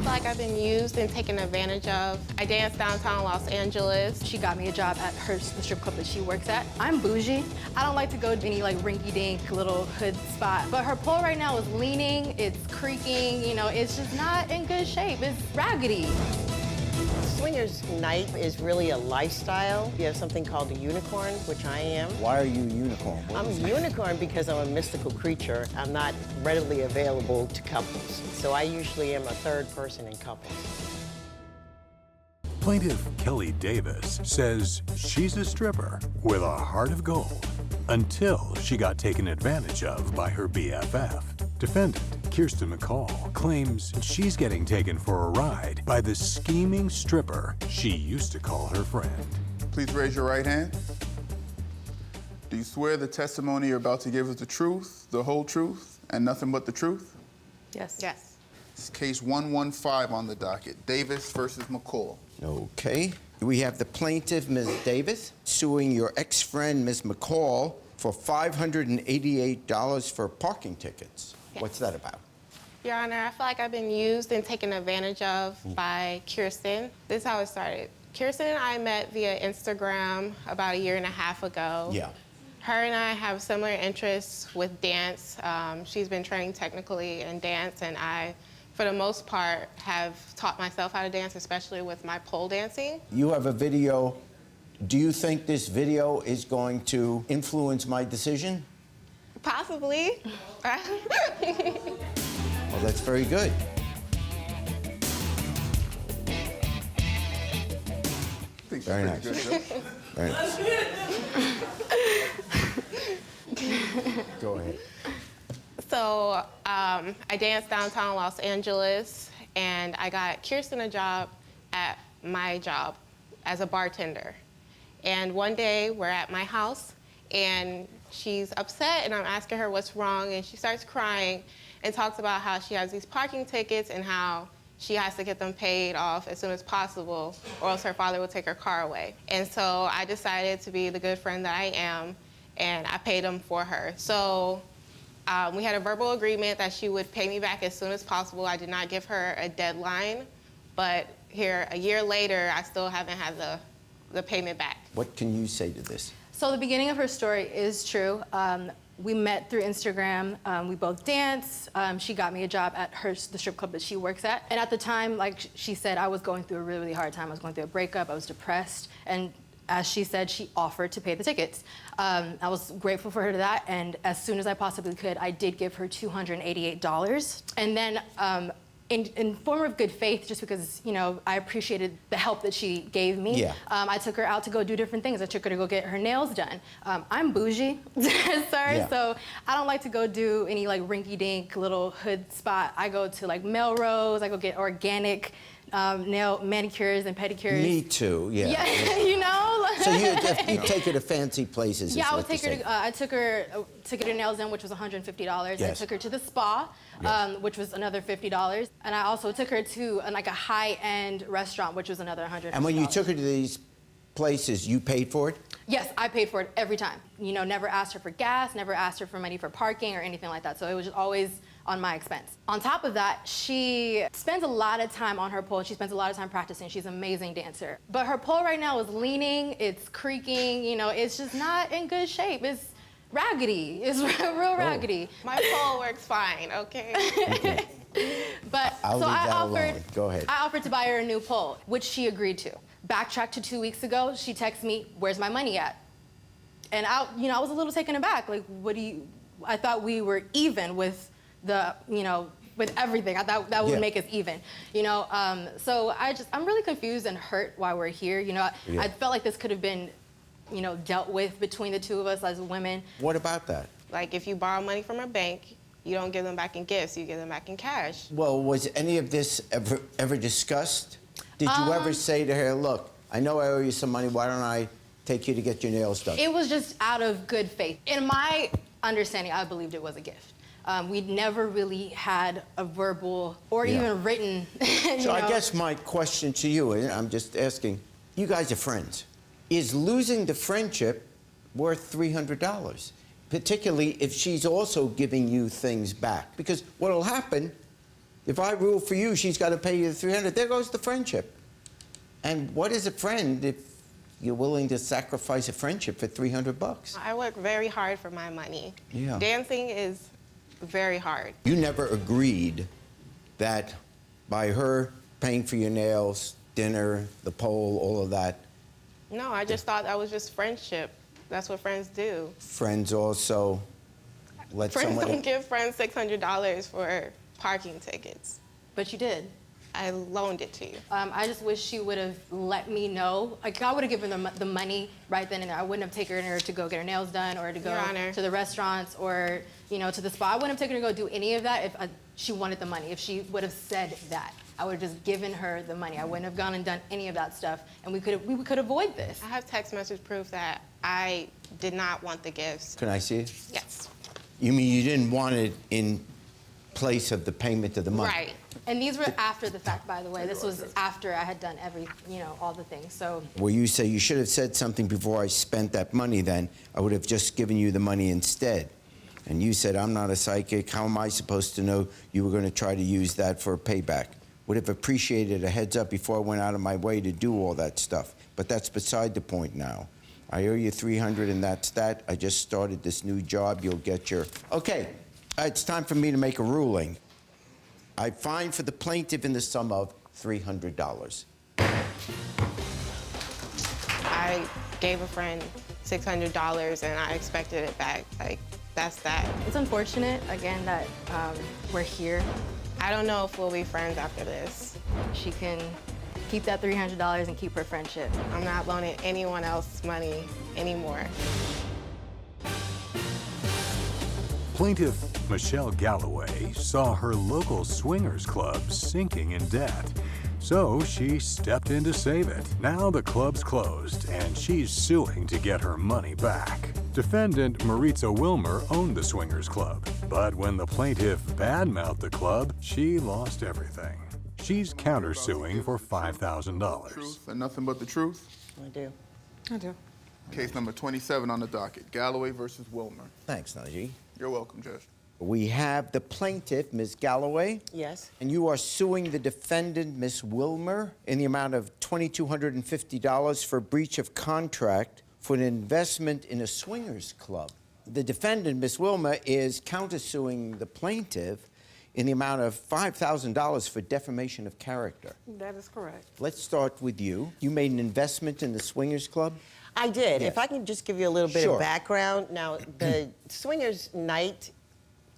feel like I've been used and taken advantage of. I dance downtown Los Angeles. She got me a job at the strip club that she works at. I'm bougie. I don't like to go to any like rinky-dink little hood spot. But her pole right now is leaning, it's creaking, you know, it's just not in good shape. It's raggedy. Swingers night is really a lifestyle. You have something called a unicorn, which I am. Why are you a unicorn? I'm a unicorn because I'm a mystical creature. I'm not readily available to couples. So I usually am a third person in couples. Plaintiff Kelly Davis says she's a stripper with a heart of gold until she got taken advantage of by her BFF. Defendant Kirsten McCall claims she's getting taken for a ride by the scheming stripper she used to call her friend. Please raise your right hand. Do you swear the testimony you're about to give is the truth, the whole truth, and nothing but the truth? Yes. Yes. This is case 115 on the docket, Davis versus McCall. Okay. We have the plaintiff, Ms. Davis, suing your ex-friend, Ms. McCall, for $588 for parking tickets. Yes. What's that about? Your Honor, I feel like I've been used and taken advantage of by Kirsten. This is how it started. Kirsten and I met via Instagram about 1.5 years ago. Yeah. Her and I have similar interests with dance. She's been training technically in dance, and I, for the most part, have taught myself how to dance, especially with my pole dancing. You have a video. Do you think this video is going to influence my decision? Possibly. Well, that's very good. Very nice. Very nice. Go ahead. So I danced downtown Los Angeles, and I got Kirsten a job at my job as a bartender. And one day we're at my house, and she's upset, and I'm asking her what's wrong, and she starts crying and talks about how she has these parking tickets and how she has to get them paid off as soon as possible, or else her father will take her car away. And so I decided to be the good friend that I am, and I paid them for her. So we had a verbal agreement that she would pay me back as soon as possible. I did not give her a deadline, but here, 1 year later, I still haven't had the payment back. What can you say to this? So the beginning of her story is true. We met through Instagram. We both dance. She got me a job at the strip club that she works at. And at the time, like she said, I was going through a really, really hard time. I was going through a breakup. I was depressed. And as she said, she offered to pay the tickets. I was grateful for her to that. And as soon as I possibly could, I did give her $288. And then in form of good faith, just because, you know, I appreciated the help that she gave me. Yeah. I took her out to go do different things. I took her to go get her nails done. I'm bougie, sorry, Yeah. so I don't like to go do any like rinky-dink little hood spot. I go to like Melrose, I go get organic nail manicures and pedicures. Me too, yeah. Yeah, you know? So you take her to fancy places? Yeah, is I what would take you're her saying. to, I took her to get her nails done, which was $150. I Yes. took her to the spa, Yes. which was another $50. And I also took her to like a high-end restaurant, which was another $150. And when you took her to these places, you paid for it? Yes, I paid for it every time. You know, never asked her for gas, never asked her for money for parking or anything like that. So it was just always on my expense. On top of that, she spends a lot of time on her pole, and she spends a lot of time practicing. She's an amazing dancer. But her pole right now is leaning, it's creaking, you know, it's just not in good shape. It's raggedy, it's real raggedy. My pole works fine, okay? But I'll so leave I that offered, alone. Go ahead. I offered to buy her a new pole, which she agreed to. Backtrack to 2 weeks ago, she texted me, "Where's my money at?" And I was a little taken aback. Like, I thought we were even with with everything. I thought that would make us even, you know? So I'm really confused and hurt why we're here. You know, I felt like this could have been, you know, dealt with between the two of us as women. What about that? Like, if you borrow money from a bank, you don't give them back in gifts, you give them back in cash. Well, was any of this ever discussed? Did you ever say to her, look, I know I owe you some money, why don't I take you to get your nails done? It was just out of good faith. In my understanding, I believed it was a gift. We'd never really had a verbal or even written, So I guess my question to you, and I'm just asking, you guys are friends. Is losing the friendship worth $300? Particularly if she's also giving you things back. Because what'll happen If I rule for you, she's got to pay you the 300. There goes the friendship. And what is a friend if you're willing to sacrifice a friendship for 300 bucks? I work very hard for my money. Yeah. Dancing is very hard. You never agreed that by her paying for your nails, dinner, the pole, all of that, No, I just thought that was just friendship. That's what friends do. friends also let Friends someone... don't give friends $600 for parking tickets. But you did. I loaned it to you. I just wish she would have let me know. Like, I would have given them the money right then and there. I wouldn't have taken her to go get her nails done or to go Your Honor. to the restaurants or, you know, to the spa. I wouldn't have taken her to go do any of that if she wanted the money, if she would have said that. I would have just given her the money. I wouldn't have gone and done any of that stuff, and we could avoid this. I have text message proof that I did not want the gifts. Can I see it? Yes. You mean you didn't want it in place of the payment of the money? Right. And these were after the fact, by the way. This was after I had done all the things. So Well, you say you should have said something before I spent that money then. I would have just given you the money instead. And you said, I'm not a psychic. How am I supposed to know you were going to try to use that for a payback? Would have appreciated a heads up before I went out of my way to do all that stuff. But that's beside the point now. I owe you 300 and that's that. I just started this new job. You'll get your... Okay, it's time for me to make a ruling. I fine for the plaintiff in the sum of $300. I gave a friend $600 and I expected it back. Like, that's that. it's unfortunate, again, that we're here. I don't know if we'll be friends after this. She can keep that $300 and keep her friendship. I'm not loaning anyone else money anymore. Plaintiff Michelle Galloway saw her local swingers club sinking in debt. So she stepped in to save it. Now the club's closed, and she's suing to get her money back. Defendant Maritza Wilmer owned the swingers club, but when the plaintiff badmouthed the club, she lost everything. She's countersuing for $5,000. Truth and nothing but the truth. I do. I do. Case number 27 on the docket, Galloway versus Wilmer. Thanks, Najee. You're welcome, Judge. We have the plaintiff, Ms. Galloway, Yes. and you are suing the defendant, Ms. Wilmer, in the amount of $2,250 for breach of contract for an investment in a swingers club. The defendant, Ms. Wilmer, is countersuing the plaintiff in the amount of $5,000 for defamation of character. That is correct. Let's start with you. You made an investment in the swingers club? I did. Yes. If I can just give you a little bit Sure. of background. Now, the Swingers Night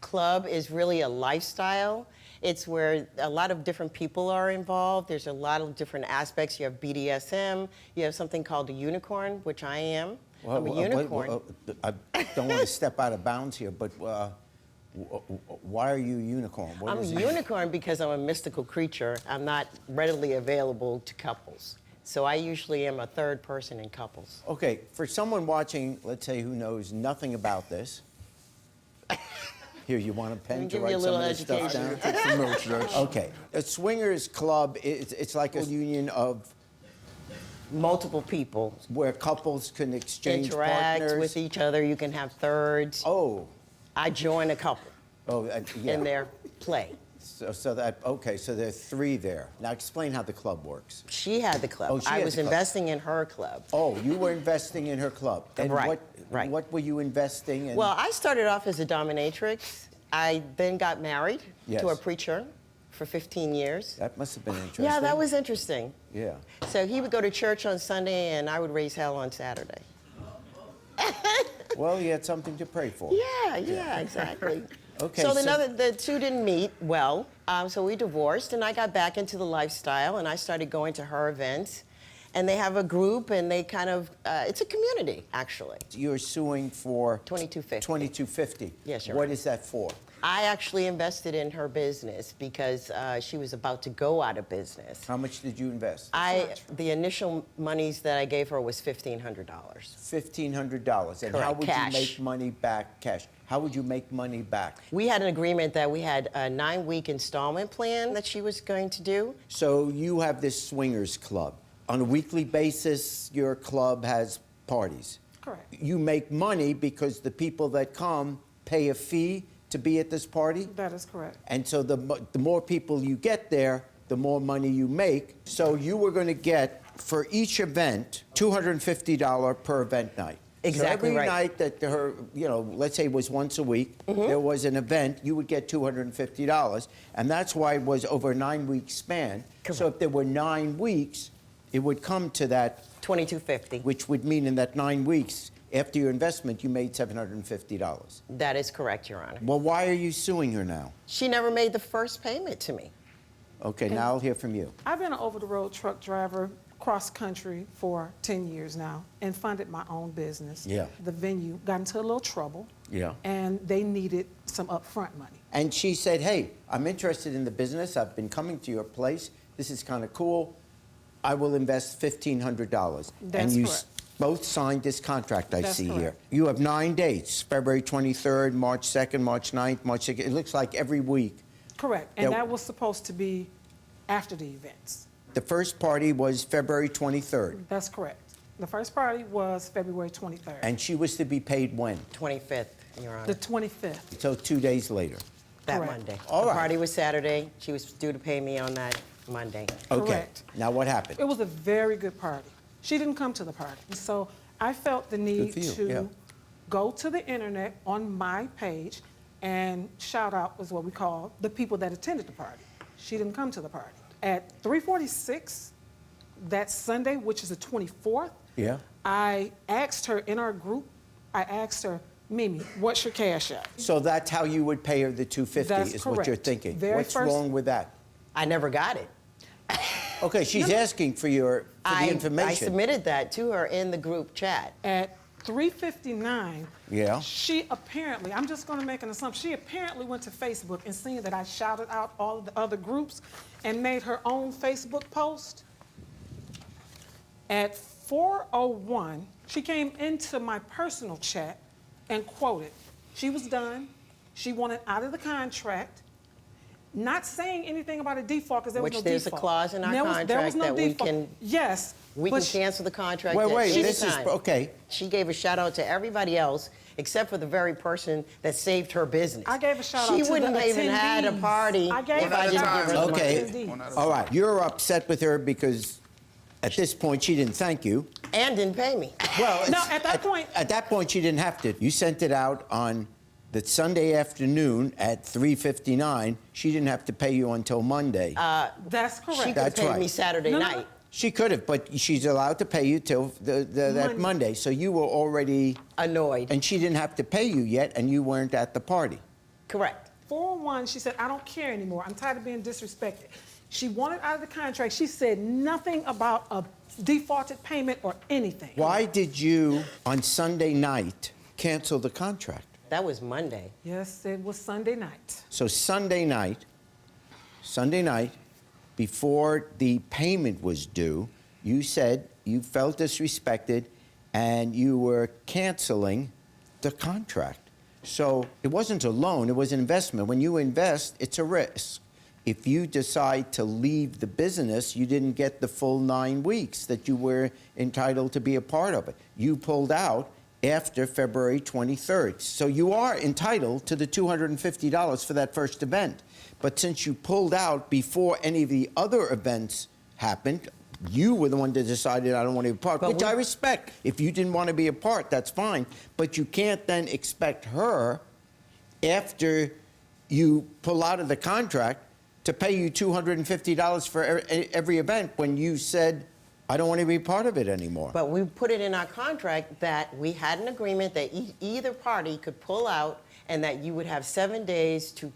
Club is really a lifestyle. It's where a lot of different people are involved. There's a lot of different aspects. You have BDSM. You have something called a unicorn, which I am. I'm a unicorn. I don't want to step out of bounds here, but why are you a unicorn? What I'm a is it? unicorn because I'm a mystical creature. I'm not readily available to couples. So I usually am a third person in couples. Okay, for someone watching, let's say, who knows nothing about this, here, you want a pen Let me to give you write a some little of this stuff education. down? Take some notes, Judge. Okay, a swingers club, it's like a union of Multiple people where couples can exchange interact partners. with each other. You can have thirds. Oh, I join a couple yeah. in their play. So there are three there. Now explain how the club works. She had the club. Oh, she I had was the club. investing in her club. Oh, you were investing in her club. And Right, right. what were you investing in? Well, I started off as a dominatrix. I then got married Yes. to a preacher for 15 years. That must have been interesting. Yeah, that was interesting. Yeah. So he would go to church on Sunday and I would raise hell on Saturday. Well, you had something to pray for. Yeah, exactly. Okay, So, so- the two didn't meet well, so we divorced, and I got back into the lifestyle, and I started going to her events. And they have a group, and they kind of, it's a community, actually. You're suing for $2,250. $2,250. Yes, Your What Honor. is that for? I actually invested in her business because she was about to go out of business. How much did you invest? The initial monies that I gave her was $1,500. $1,500. And how Correct, would cash. you make money back? Cash. How would you make money back? We had an agreement that we had a 9-week installment plan that she was going to do. So you have this swingers club. On a weekly basis, your club has parties. Correct. You make money because the people that come pay a fee to be at this party? That is correct. And so the more people you get there, the more money you make. So you were going to get, for each event, $250 per event night. Exactly so every right. night that let's say it was once a week, there was an event, you would get $250. And that's why it was over a 9-week span. Correct. So if there were 9 weeks, it would come to that, $22.50. which would mean in that 9 weeks, after your investment, you made $750. That is correct, Your Honor. Well, why are you suing her now? She never made the first payment to me. Okay, now I'll hear from you. I've been an over-the-road truck driver cross-country for 10 years now and funded my own business. Yeah. The venue got into a little trouble. Yeah. And they needed some upfront money. And she said, hey, I'm interested in the business. I've been coming to your place. This is kind of cool. I will invest $1,500. And That's you correct. both signed this contract I That's see here. correct. You have 9 dates, February 23rd, March 2nd, March 9th, March 6th. It looks like every week. Correct. And Yeah. that was supposed to be after the events. The first party was February 23rd. That's correct. The first party was February 23rd. And she was to be paid when? 25th, Your Honor. The 25th. So 2 days later. That correct. Monday. All the right. party was Saturday. She was due to pay me on that Monday. Okay. Correct. Now what happened? It was a very good party. She didn't come to the party. So I felt the need for you, to yeah. go to the internet on my page and shout out, was what we call the people that attended the party. She didn't come to the party. At 3:46 that Sunday, which is the 24th, Yeah. I asked her in our group, I asked her, Mimi, what's your cash app? So that's how you would pay her the $250 That's is what you're correct. thinking. Very What's first- wrong with that? I never got it. Okay, she's asking for the information. I submitted that to her in the group chat. At 3:59, Yeah. she apparently, I'm just going to make an assumption, she apparently went to Facebook and seen that I shouted out all of the other groups and made her own Facebook post. At 4:01, she came into my personal chat and quoted. She was done. She wanted out of the contract, not saying anything about a default because there was Which no there's a default. clause in our There was contract no that we default. can- Yes. We but can she- cancel the contract Wait, at wait, any this is, time. okay. She gave a shout out to everybody else except for the very person that saved her business. I gave a shout out She to wouldn't the even had a attendees. party I gave if a I didn't shout give her out the to the money. Okay. attendees. All right, you're upset with her because at this point she didn't thank you. And didn't pay me. Well, No, it's- at that point- At that point, she didn't have to. You sent it out on the Sunday afternoon at 3:59. She didn't have to pay you until Monday. That's She correct. could have That's paid right. me Saturday No, no, night. She could have, but she's allowed to pay you till that Monday. So you were already, Annoyed. and she didn't have to pay you yet, and you weren't at the party. Correct. 4:01, she said, I don't care anymore. I'm tired of being disrespected. She wanted out of the contract. She said nothing about a defaulted payment or anything. Why did you, on Sunday night, cancel the contract? That was Monday. Yes, it was Sunday night. So Sunday night, before the payment was due, you said you felt disrespected and you were canceling the contract. So it wasn't a loan, it was an investment. When you invest, it's a risk. If you decide to leave the business, you didn't get the full 9 weeks that you were entitled to be a part of it. You pulled out after February 23rd. So you are entitled to the $250 for that first event. But since you pulled out before any of the other events happened, you were the one that decided I don't want to be a part, But which I respect. If you didn't want to be a part, that's fine. But you can't then expect her, after you pull out of the contract, to pay you $250 for every event when you said, I don't want to be part of it anymore. But we put it in our contract that we had an agreement that either party could pull out and that you would have 7 days to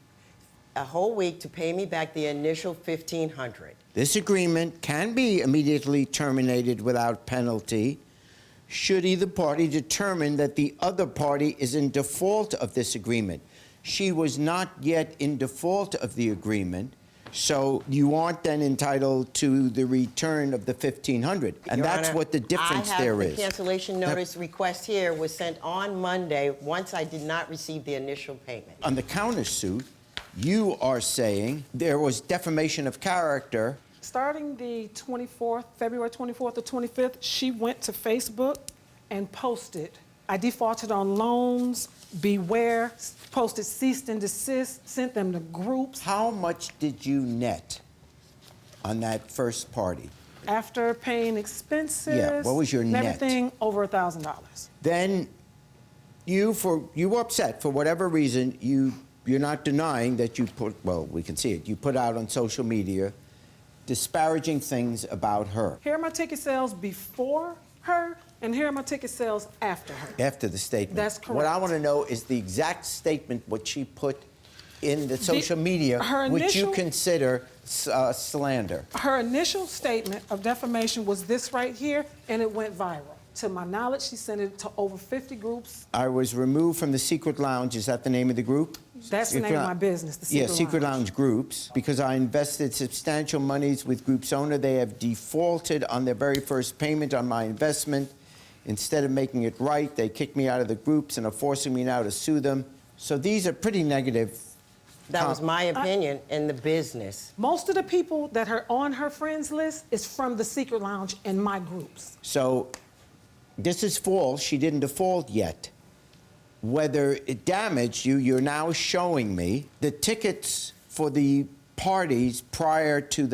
a whole week to pay me back the initial $1,500. This agreement can be immediately terminated without penalty should either party determine that the other party is in default of this agreement. She was not yet in default of the agreement, so you aren't then entitled to the return of the $1,500. And Your that's Honor, what the difference there I have is. the cancellation notice request here was sent on Monday once I did not receive the initial payment. On the countersuit, you are saying there was defamation of character. Starting the 24th, February 24th or 25th, she went to Facebook and posted I defaulted on loans, beware, posted cease and desist, sent them to groups. How much did you net on that first party? After paying expenses, Yeah, what was your and net? everything over $1,000. Then you were upset for whatever reason. You're not denying that you put, well, we can see it. You put out on social media disparaging things about her. Here are my ticket sales before her, and here are my ticket sales after her. After the statement. That's correct. What I want to know is the exact statement what she put in the social media, her which you initial- consider slander. Her initial statement of defamation was this right here, and it went viral. To my knowledge, she sent it to over 50 groups. I was removed from the Secret Lounge. Is that the name of the group? That's the name of my business, the Secret Yeah, Secret Lounge. Lounge Groups. Because I invested substantial monies with Group's owner, they have defaulted on their very first payment on my investment. Instead of making it right, they kicked me out of the groups and are forcing me now to sue them. So these are pretty negative. That was my opinion in the business. Most of the people that are on her friends list is from the Secret Lounge and my groups. So this is false. She didn't default yet. Whether it damaged you, you're now showing me the tickets for the parties prior to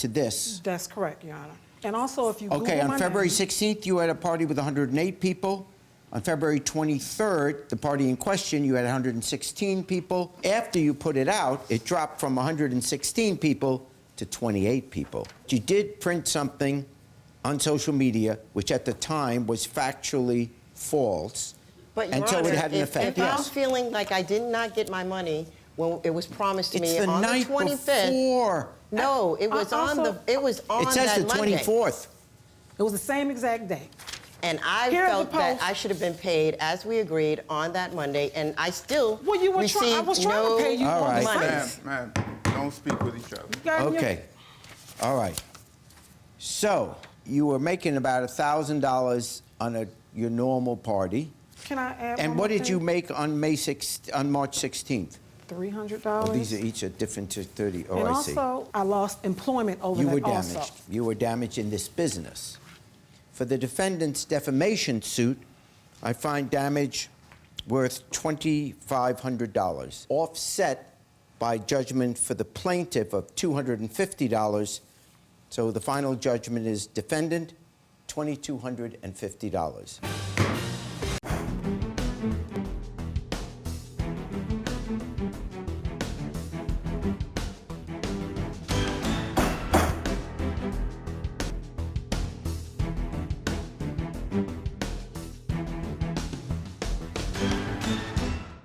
this. That's correct, Your Honor. And also, if you Okay, Google on my February name, 16th, you had a party with 108 people. On February 23rd, the party in question, you had 116 people. After you put it out, it dropped from 116 people to 28 people. You did print something on social media, which at the time was factually false. But, Your and so Honor, it had an if effect, I'm yes. feeling like I did not get my money when it was promised to It's me the on the night 25th. before. No, it was on also- It says that the Monday. 24th. it was the same exact day. And I Here are the felt that posts. I should have been paid as we agreed on that Monday, and I still Well, you were received I was trying no to pay you All on right. the money. site. Ma'am, don't speak with each other. You got your- Okay. All right. So you were making about $1,000 on your normal party. Can I add And one what more did you thing? make on March 16th? $300. Oh, these are each a different to 30. Oh, and I see. also, I lost employment over You that were damaged. also. You were damaged in this business. For the defendant's defamation suit, I find damage worth $2,500, offset by judgment for the plaintiff of $250. So the final judgment is defendant, $2,250.